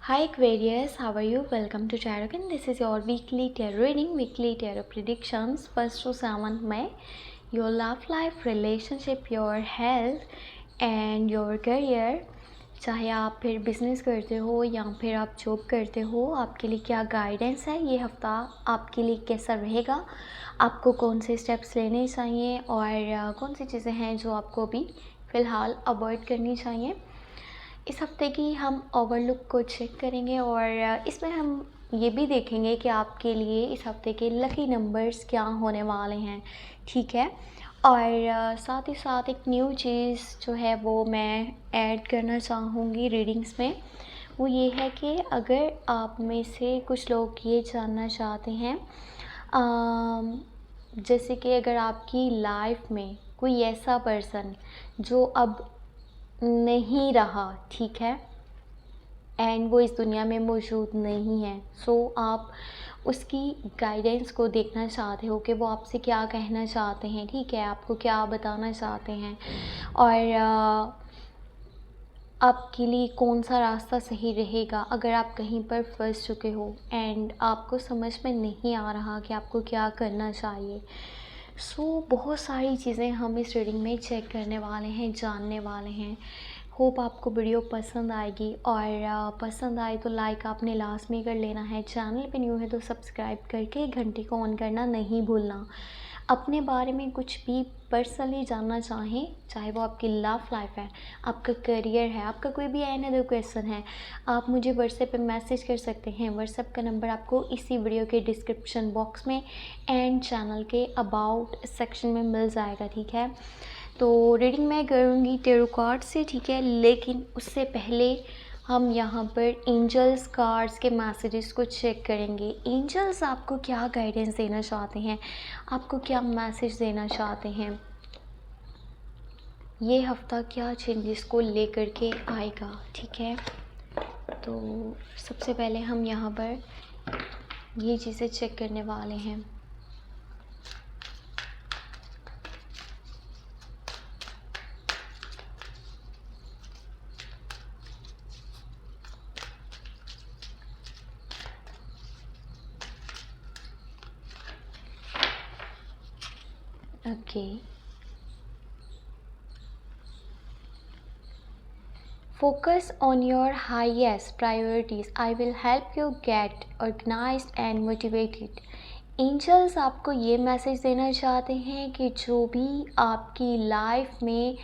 Hi Aquarius, how are you? Welcome to Tarot and this is your weekly tarot reading, weekly tarot predictions 1st to 7th May. Your love life, relationship, your health and your career. चाहे आप फिर business करते हो या फिर आप job करते हो, आपके लिए क्या गाइडेंस है, ये हफ़्ता आपके लिए कैसा रहेगा, आपको कौन से स्टेप्स लेने चाहिए और कौन सी चीज़ें हैं जो आपको अभी फ़िलहाल अवॉइड करनी चाहिए। इस हफ्ते की हम ओवरलुक को चेक करेंगे और इसमें हम ये भी देखेंगे कि आपके लिए इस हफ्ते के लकी नंबर्स क्या होने वाले हैं, ठीक है। और साथ ही साथ एक न्यू चीज़ जो है वो मैं ऐड करना चाहूँगी रीडिंग्स में, वो ये है कि अगर आप में से कुछ लोग ये जानना चाहते हैं जैसे कि अगर आपकी लाइफ में कोई ऐसा पर्सन जो अब नहीं रहा, ठीक है, एंड वो इस दुनिया में मौजूद नहीं है, सो आप उसकी गाइडेंस को देखना चाहते हो कि वो आपसे क्या कहना चाहते हैं, ठीक है, आपको क्या बताना चाहते हैं और आपके लिए कौन सा रास्ता सही रहेगा अगर आप कहीं पर फंस चुके हो एंड आपको समझ में नहीं आ रहा कि आपको क्या करना चाहिए। बहुत सारी चीज़ें हम इस रीडिंग में चेक करने वाले हैं, जानने वाले हैं। होप आपको वीडियो पसंद आएगी और पसंद आए तो लाइक आपने लास्ट में कर लेना है। चैनल पे न्यू है तो सब्सक्राइब करके घंटी को ऑन करना नहीं भूलना। अपने बारे में कुछ भी पर्सनली जानना चाहें, चाहे वो आपकी लव लाइफ है, आपका करियर है, आपका कोई भी एनी अदर क्वेश्चन है, आप मुझे व्हाट्सएप पे मैसेज कर सकते हैं। व्हाट्सएप का नंबर आपको इसी वीडियो के डिस्क्रिप्शन बॉक्स में एंड चैनल के अबाउट सेक्शन में मिल जाएगा, ठीक है। तो रीडिंग मैं करूँगी टैरो कार्ड से, ठीक है, लेकिन उससे पहले हम यहाँ पर एंजल्स कार्ड्स के मैसेजेस को चेक करेंगे। एंजल्स आपको क्या गाइडेंस देना चाहते हैं, आपको क्या मैसेज देना चाहते हैं, ये हफ्ता क्या चेंजेस को लेकर के आएगा, ठीक है। तो सबसे पहले हम यहाँ पर ये चीज़ें चेक करने वाले हैं। Okay. Focus on your highest priorities. I will help you get organized and motivated. Angels आपको ये मैसेज देना चाहते हैं कि जो भी आपकी लाइफ में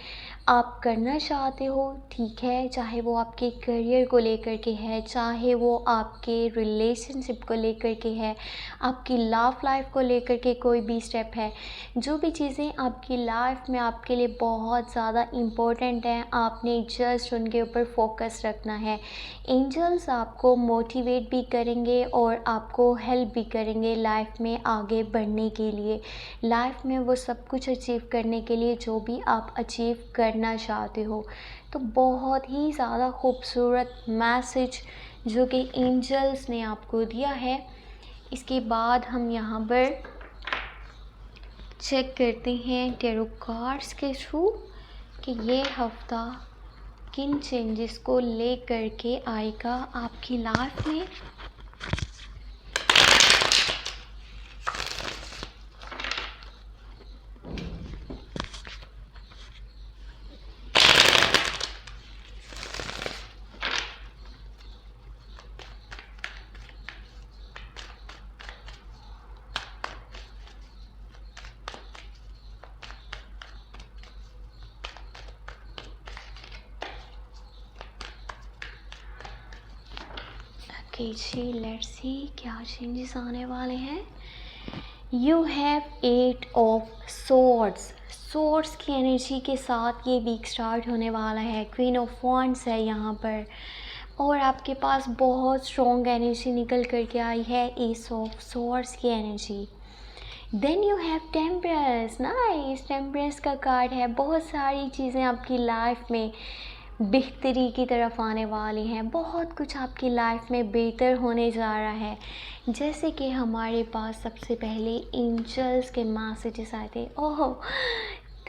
आप करना चाहते हो, ठीक है, चाहे वो आपके करियर को लेकर के है, चाहे वो आपके रिलेशनशिप को लेकर के है, आपकी लव लाइफ को लेकर के कोई भी स्टेप है, जो भी चीज़ें आपकी लाइफ में आपके लिए बहुत ज़्यादा इम्पोर्टेंट हैं, आपने जस्ट उनके ऊपर फोकस रखना है। एंजल्स आपको मोटिवेट भी करेंगे और आपको हेल्प भी करेंगे लाइफ में आगे बढ़ने के लिए, लाइफ में वो सब कुछ अचीव करने के लिए जो भी आप अचीव करना चाहते हो। तो बहुत ही ज़्यादा खूबसूरत मैसेज जो कि एंजल्स ने आपको दिया है। इसके बाद हम यहाँ पर चेक करते हैं टैरो कार्ड्स के थ्रू कि ये हफ्ता किन चेंजेस को लेकर के आएगा आपकी लाइफ में। जी, लेट्स सी क्या चेंजेस आने वाले हैं। यू हैव 8 ऑफ सोर्ड्स की एनर्जी के साथ ये वीक स्टार्ट होने वाला है। क्वीन ऑफ वॉन्ड्स है यहाँ पर और आपके पास बहुत स्ट्रॉन्ग एनर्जी निकल करके आई है, एस ऑफ सोर्ड्स की energy. Then you have temperance, nice, temperance का कार्ड है। बहुत सारी चीज़ें आपकी लाइफ में बेहतरी की तरफ आने वाली हैं, बहुत कुछ आपकी लाइफ में बेहतर होने जा रहा है। जैसे कि हमारे पास सबसे पहले एंजल्स के मैसेजेस आए थे। Oh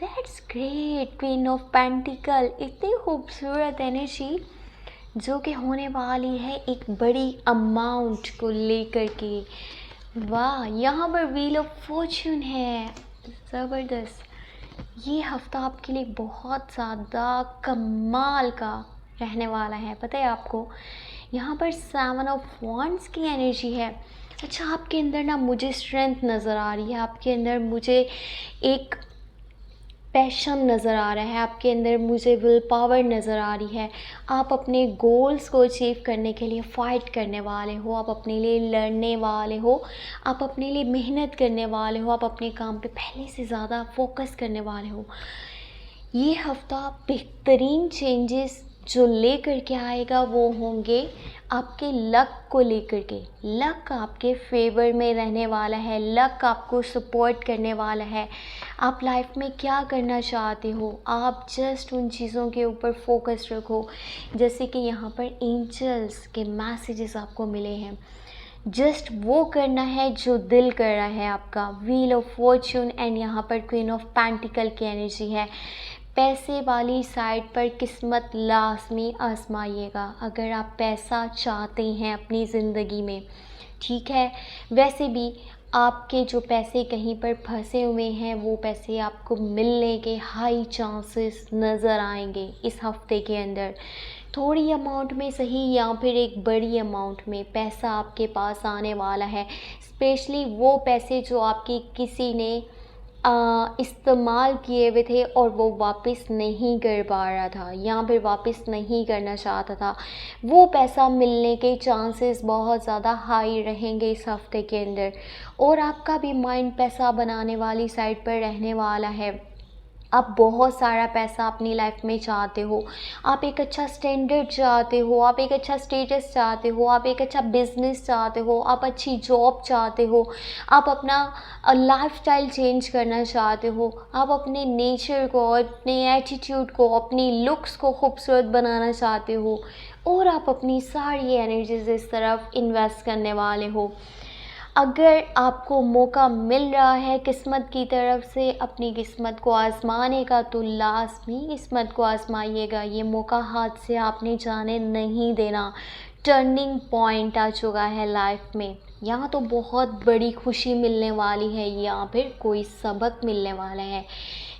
that's great, queen of pentacle, इतनी खूबसूरत एनर्जी। जो कि होने वाली है एक बड़ी अमाउंट को लेकर के। वाह, यहाँ पर व्हील ऑफ फॉर्च्यून है, ज़बरदस्त। ये हफ्ता आपके लिए बहुत ज़्यादा कमाल का रहने वाला है, पता है आपको। यहाँ पर 7 ऑफ वॉन्ड्स की एनर्जी है। अच्छा, आपके अंदर ना मुझे स्ट्रेंथ नज़र आ रही है, आपके अंदर मुझे एक पैशन नज़र आ रहा है, आपके अंदर मुझे विल पावर नज़र आ रही है। आप अपने गोल्स को अचीव करने के लिए फ़ाइट करने वाले हो, आप अपने लिए लड़ने वाले हो, आप अपने लिए मेहनत करने वाले हो, आप अपने काम पे पहले से ज़्यादा फोकस करने वाले हो। ये हफ़्ता बेहतरीन चेंजेस जो लेकर के आएगा वो होंगे आपके लक को लेकर के। लक आपके फेवर में रहने वाला है, लक आपको सपोर्ट करने वाला है। आप लाइफ में क्या करना चाहते हो, आप जस्ट उन चीज़ों के ऊपर फोकस रखो। जैसे कि यहाँ पर एंजल्स के मैसेजेस आपको मिले हैं, जस्ट वो करना है जो दिल कर रहा है आपका। व्हील ऑफ फॉर्च्यून एंड यहाँ पर क्वीन ऑफ पेंटिकल की एनर्जी है। पैसे वाली साइड पर किस्मत लाज़मी आजमाइएगा अगर आप पैसा चाहते हैं अपनी ज़िंदगी में, ठीक है। वैसे भी आपके जो पैसे कहीं पर फंसे हुए हैं वो पैसे आपको मिलने के हाई चांसेस नज़र आएंगे इस हफ्ते के अंदर। थोड़ी अमाउंट में सही या फिर एक बड़ी अमाउंट में पैसा आपके पास आने वाला है। स्पेशली वो पैसे जो आपकी किसी ने इस्तेमाल किए हुए थे और वो वापस नहीं कर पा रहा था या फिर वापस नहीं करना चाहता था, वो पैसा मिलने के चांसेस बहुत ज़्यादा हाई रहेंगे इस हफ्ते के अंदर। और आपका भी माइंड पैसा बनाने वाली साइड पर रहने वाला है। आप बहुत सारा पैसा अपनी लाइफ में चाहते हो, आप एक अच्छा स्टैंडर्ड चाहते हो, आप एक अच्छा स्टेटस चाहते हो, आप एक अच्छा बिजनेस चाहते हो, आप अच्छी जॉब चाहते हो, आप अपना लाइफस्टाइल चेंज करना चाहते हो, आप अपने नेचर को, अपने एटीट्यूड को, अपनी लुक्स को खूबसूरत बनाना चाहते हो और आप अपनी सारी एनर्जीज इस तरफ इन्वेस्ट करने वाले हो। अगर आपको मौका मिल रहा है किस्मत की तरफ से अपनी किस्मत को आज़माने का, तो लाज़मी किस्मत को आज़माइएगा। ये मौका हाथ से आपने जाने नहीं देना। टर्निंग पॉइंट आ चुका है लाइफ में, यहाँ तो बहुत बड़ी खुशी मिलने वाली है या फिर कोई सबक मिलने वाला है।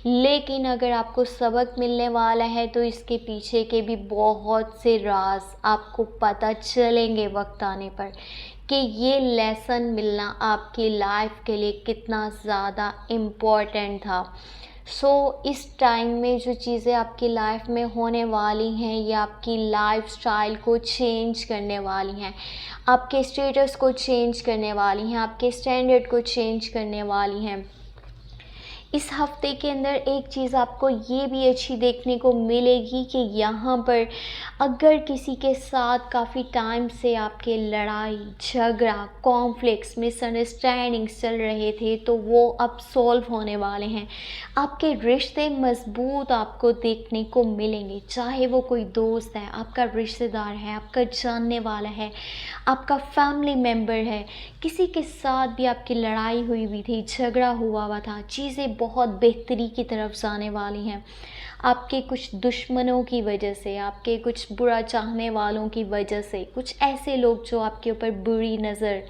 लेकिन अगर आपको सबक मिलने वाला है तो इसके पीछे के भी बहुत से राज आपको पता चलेंगे वक्त आने पर कि ये लेसन मिलना आपकी लाइफ के लिए कितना ज़्यादा इम्पोर्टेंट था। इस टाइम में जो चीज़ें आपकी लाइफ में होने वाली हैं ये आपकी लाइफ स्टाइल को चेंज करने वाली हैं, आपके स्टेटस को चेंज करने वाली हैं, आपके स्टैंडर्ड को चेंज करने वाली हैं। इस हफ्ते के अंदर एक चीज़ आपको ये भी अच्छी देखने को मिलेगी कि यहाँ पर अगर किसी के साथ काफ़ी टाइम से आपके लड़ाई झगड़ा कॉन्फ्लिक्ट्स मिसअंडरस्टैंडिंग्स चल रहे थे तो वो अब सॉल्व होने वाले हैं। आपके रिश्ते मजबूत आपको देखने को मिलेंगे, चाहे वो कोई दोस्त है, आपका रिश्तेदार है, आपका जानने वाला है, आपका फैमिली मेम्बर है, किसी के साथ भी आपकी लड़ाई हुई थी, झगड़ा हुआ था, चीज़ें बहुत बेहतरी की तरफ जाने वाली हैं। आपके कुछ दुश्मनों की वजह से, आपके कुछ बुरा चाहने वालों की वजह से, कुछ ऐसे लोग जो आपके ऊपर बुरी नज़र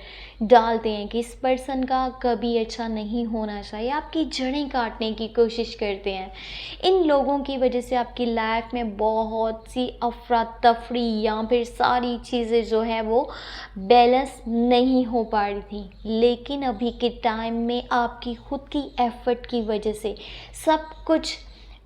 डालते हैं कि इस पर्सन का कभी अच्छा नहीं होना चाहिए, आपकी जड़ें काटने की कोशिश करते हैं, इन लोगों की वजह से आपकी लाइफ में बहुत सी अफरा तफरी या फिर सारी चीज़ें जो है वो बैलेंस नहीं हो पा रही थी। लेकिन अभी के टाइम में आपकी खुद की एफ़र्ट की वजह से सब कुछ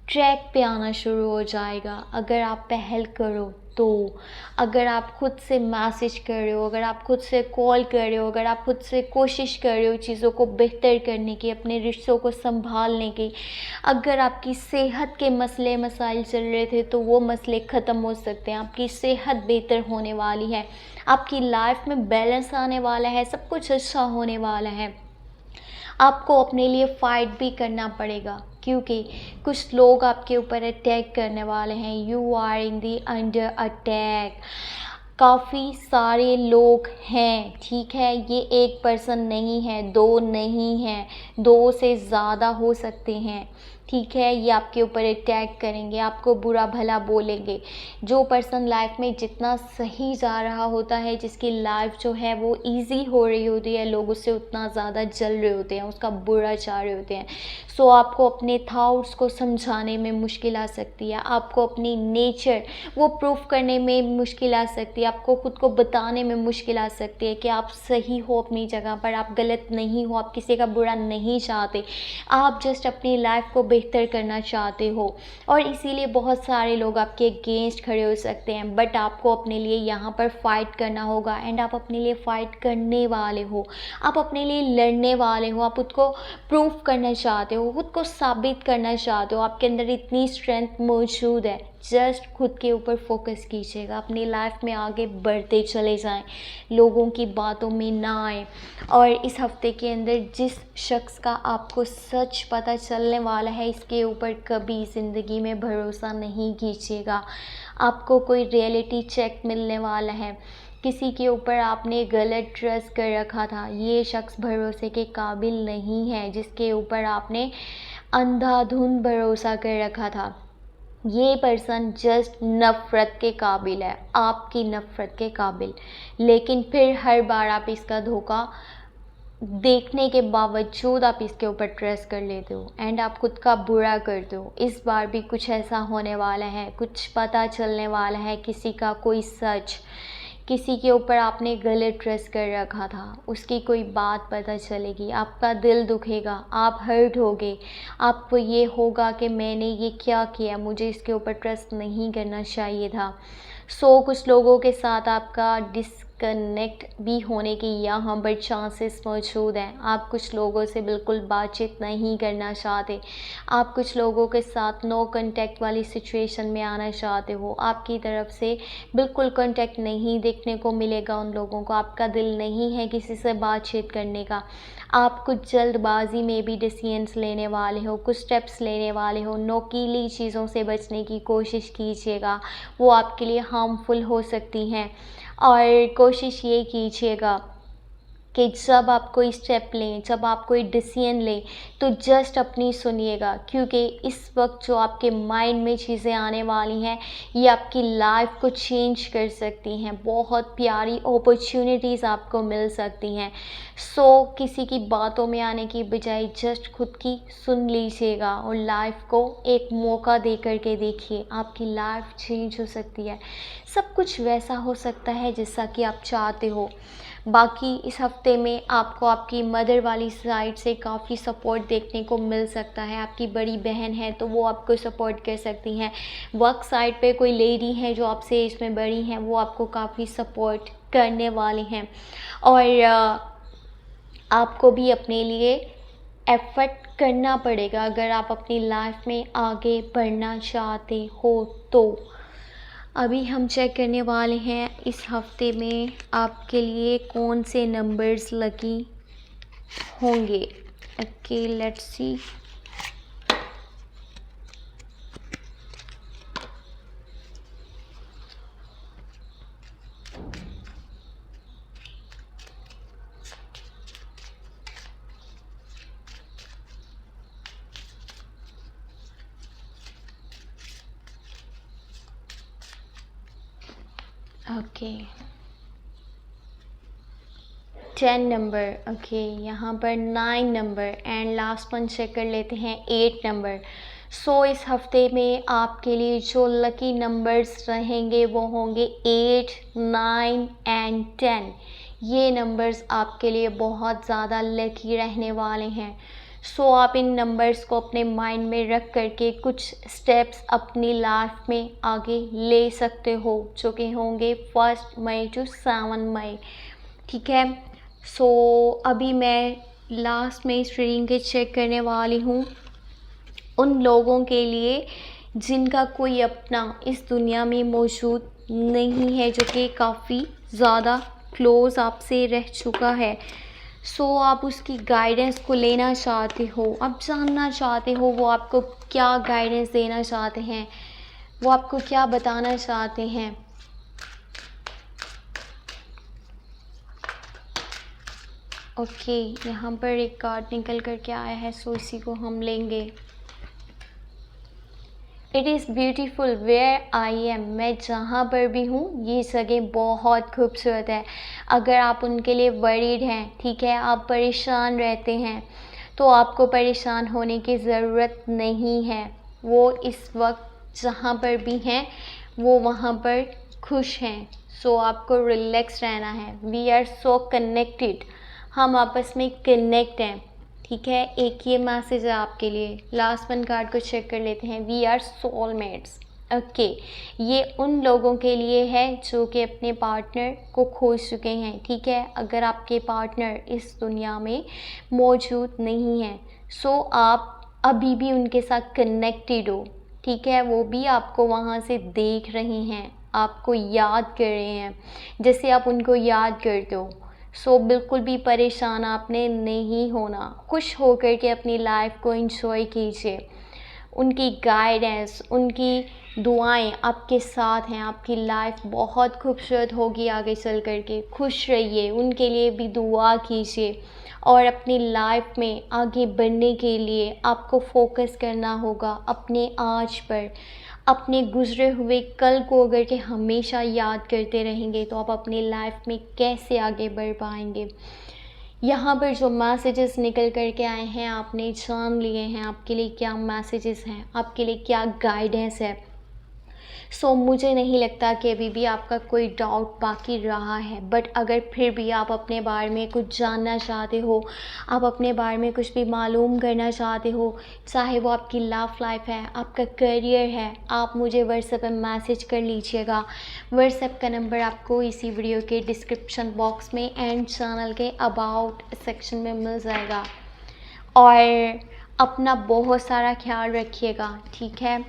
ट्रैक पे आना शुरू हो जाएगा। अगर आप पहल करो तो, अगर आप खुद से मैसेज कर रहे हो, अगर आप खुद से कॉल कर रहे हो, अगर आप खुद से कोशिश कर रहे हो चीज़ों को बेहतर करने की, अपने रिश्तों को संभालने की, अगर आपकी सेहत के मसले मसाइल चल रहे थे तो वो मसले ख़त्म हो सकते हैं, आपकी सेहत बेहतर होने वाली है, आपकी लाइफ में बैलेंस आने वाला है, सब कुछ अच्छा होने वाला है। आपको अपने लिए फ़ाइट भी करना पड़ेगा क्योंकि कुछ लोग आपके ऊपर अटैक करने वाले हैं। You are in the under attack. काफ़ी सारे लोग हैं, ठीक है, ये एक पर्सन नहीं है, दो नहीं है, दो से ज़्यादा हो सकते हैं। ठीक है, ये आपके ऊपर अटैक करेंगे, आपको बुरा भला बोलेंगे। जो पर्सन लाइफ में जितना सही जा रहा होता है, जिसकी लाइफ जो है वो इजी हो रही होती है, लोग उससे उतना ज़्यादा जल रहे होते हैं, उसका बुरा चाह रहे होते हैं। सो आपको अपने थॉट्स को समझाने में मुश्किल आ सकती है, आपको अपनी नेचर वो प्रूफ करने में मुश्किल आ सकती है, आपको खुद को बताने में मुश्किल आ सकती है कि आप सही हो अपनी जगह पर, आप गलत नहीं हो, आप किसी का बुरा नहीं चाहते, आप जस्ट अपनी लाइफ को बेहतर करना चाहते हो। और इसीलिए बहुत सारे लोग आपके अगेंस्ट खड़े हो सकते हैं, बट आपको अपने लिए यहाँ पर फाइट करना होगा। एंड आप अपने लिए फाइट करने वाले हो, आप अपने लिए लड़ने वाले हो, आप खुद को प्रूफ करना चाहते हो, खुद को साबित करना चाहते हो, आपके अंदर इतनी स्ट्रेंथ मौजूद है। जस्ट खुद के ऊपर फोकस कीजिएगा, अपनी लाइफ में आगे बढ़ते चले जाएं, लोगों की बातों में ना आए। और इस हफ्ते के अंदर जिस शख्स का आपको सच पता चलने वाला है, इसके ऊपर कभी ज़िंदगी में भरोसा नहीं कीजिएगा। आपको कोई रियलिटी चेक मिलने वाला है, किसी के ऊपर आपने गलत ट्रस्ट कर रखा था, ये शख्स भरोसे के काबिल नहीं है। जिसके ऊपर आपने अंधाधुंध भरोसा कर रखा था, ये पर्सन जस्ट नफ़रत के काबिल है, आपकी नफ़रत के काबिल। लेकिन फिर हर बार आप इसका धोखा देखने के बावजूद आप इसके ऊपर ट्रस्ट कर लेते हो एंड आप खुद का बुरा करते हो। इस बार भी कुछ ऐसा होने वाला है, कुछ पता चलने वाला है, किसी का कोई सच, किसी के ऊपर आपने गलत ट्रस्ट कर रखा था, उसकी कोई बात पता चलेगी, आपका दिल दुखेगा, आप हर्ट होगे, आपको ये होगा कि मैंने ये क्या किया, मुझे इसके ऊपर ट्रस्ट नहीं करना चाहिए था। कुछ लोगों के साथ आपका डिस्कनेक्ट भी होने की यहाँ पर चांसेस मौजूद हैं। आप कुछ लोगों से बिल्कुल बातचीत नहीं करना चाहते, आप कुछ लोगों के साथ नो कांटेक्ट वाली सिचुएशन में आना चाहते हो, आपकी तरफ से बिल्कुल कांटेक्ट नहीं देखने को मिलेगा उन लोगों को, आपका दिल नहीं है किसी से बातचीत करने का। आप कुछ जल्दबाजी में भी डिसीजंस लेने वाले हो, कुछ स्टेप्स लेने वाले हो, नोकीली चीज़ों से बचने की कोशिश कीजिएगा, वो आपके लिए हार्मफुल हो सकती हैं। और कोशिश ये कीजिएगा कि जब आप कोई स्टेप लें, जब आप कोई डिसीजन लें, तो जस्ट अपनी सुनिएगा, क्योंकि इस वक्त जो आपके माइंड में चीज़ें आने वाली हैं, ये आपकी लाइफ को चेंज कर सकती हैं, बहुत प्यारी अपॉर्चुनिटीज़ आपको मिल सकती हैं। किसी की बातों में आने की बजाय जस्ट खुद की सुन लीजिएगा और लाइफ को एक मौका दे कर के देखिए, आपकी लाइफ चेंज हो सकती है, सब कुछ वैसा हो सकता है जैसा कि आप चाहते हो। बाकी इस हफ्ते में आपको आपकी मदर वाली साइड से काफ़ी सपोर्ट देखने को मिल सकता है। आपकी बड़ी बहन है तो वो आपको सपोर्ट कर सकती हैं। वर्क साइड पे कोई लेडी है जो आपसे एज में बड़ी हैं, वो आपको काफ़ी सपोर्ट करने वाली हैं। और आपको भी अपने लिए एफ़र्ट करना पड़ेगा अगर आप अपनी लाइफ में आगे बढ़ना चाहते हो तो। अभी हम चेक करने वाले हैं इस हफ्ते में आपके लिए कौन से नंबर्स लकी होंगे। Okay, let's see. Okay, 10 number, okay, यहाँ पर 9 number and last one check कर लेते हैं 8 नंबर। इस हफ्ते में आपके लिए जो लकी नंबर्स रहेंगे वो होंगे 8, 9 एंड 10। ये नंबर्स आपके लिए बहुत ज़्यादा लकी रहने वाले हैं। आप इन नंबर्स को अपने माइंड में रख करके कुछ स्टेप्स अपनी लाइफ में आगे ले सकते हो, जो कि होंगे 1 मई टू 7 मई। ठीक है, अभी मैं लास्ट में इस रीडिंग के चेक करने वाली हूँ उन लोगों के लिए जिनका कोई अपना इस दुनिया में मौजूद नहीं है, जो कि काफ़ी ज़्यादा क्लोज़ आपसे रह चुका है। आप उसकी गाइडेंस को लेना चाहते हो, आप जानना चाहते हो वो आपको क्या गाइडेंस देना चाहते हैं, वो आपको क्या बताना चाहते हैं। ओके, यहाँ पर एक कार्ड निकल कर के आया है, इसी को हम लेंगे। It is beautiful where I am, मैं जहाँ पर भी हूँ ये जगह बहुत खूबसूरत है। अगर आप उनके लिए वरीड हैं, ठीक है, आप परेशान रहते हैं, तो आपको परेशान होने की ज़रूरत नहीं है। वो इस वक्त जहाँ पर भी हैं वो वहाँ पर खुश हैं। सो आपको रिलैक्स रहना है। वी आर सो कनेक्टेड, हम आपस में कनेक्ट हैं, ठीक है। एक ये मैसेज है आपके लिए। लास्ट वन कार्ड को चेक कर लेते हैं। We are soulmates, okay. ये उन लोगों के लिए है जो कि अपने पार्टनर को खोज चुके हैं, ठीक है। अगर आपके पार्टनर इस दुनिया में मौजूद नहीं है, सो आप अभी भी उनके साथ कनेक्टेड हो, ठीक है। वो भी आपको वहाँ से देख रहे हैं, आपको याद कर रहे हैं जैसे आप उनको याद करते हो। सो बिल्कुल भी परेशान आपने नहीं होना। खुश होकर के अपनी लाइफ को एंजॉय कीजिए। उनकी गाइडेंस, उनकी दुआएं आपके साथ हैं। आपकी लाइफ बहुत खूबसूरत होगी आगे चल कर के। खुश रहिए, उनके लिए भी दुआ कीजिए। और अपनी लाइफ में आगे बढ़ने के लिए आपको फोकस करना होगा अपने आज पर। अपने गुजरे हुए कल को अगर के हमेशा याद करते रहेंगे तो आप अपनी लाइफ में कैसे आगे बढ़ पाएंगे। यहाँ पर जो मैसेजेस निकल कर के आए हैं आपने जान लिए हैं आपके लिए क्या मैसेजेस हैं, आपके लिए क्या गाइडेंस है। सो मुझे नहीं लगता कि अभी भी आपका कोई डाउट बाकी रहा है। बट अगर फिर भी आप अपने बारे में कुछ जानना चाहते हो, आप अपने बारे में कुछ भी मालूम करना चाहते हो, चाहे वो आपकी लव लाइफ है, आपका करियर है, आप मुझे व्हाट्सएप पर मैसेज कर लीजिएगा। व्हाट्सएप का नंबर आपको इसी वीडियो के डिस्क्रिप्शन बॉक्स में एंड चैनल के अबाउट सेक्शन में मिल जाएगा। और अपना बहुत सारा ख्याल रखिएगा, ठीक है।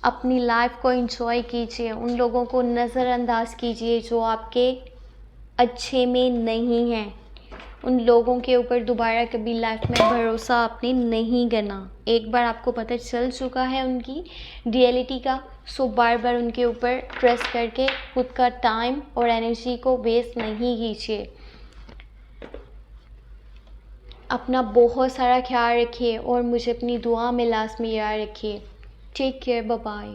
अपनी लाइफ को एंजॉय कीजिए, उन लोगों को नज़रअंदाज कीजिए जो आपके अच्छे में नहीं हैं। उन लोगों के ऊपर दोबारा कभी लाइफ में भरोसा आपने नहीं करना। एक बार आपको पता चल चुका है उनकी रियलिटी का, सो बार बार उनके ऊपर ट्रस्ट करके खुद का टाइम और एनर्जी को वेस्ट नहीं कीजिए। अपना बहुत सारा ख्याल रखिए और मुझे अपनी दुआ में लास्ट में याद रखिए। Take care, bye bye.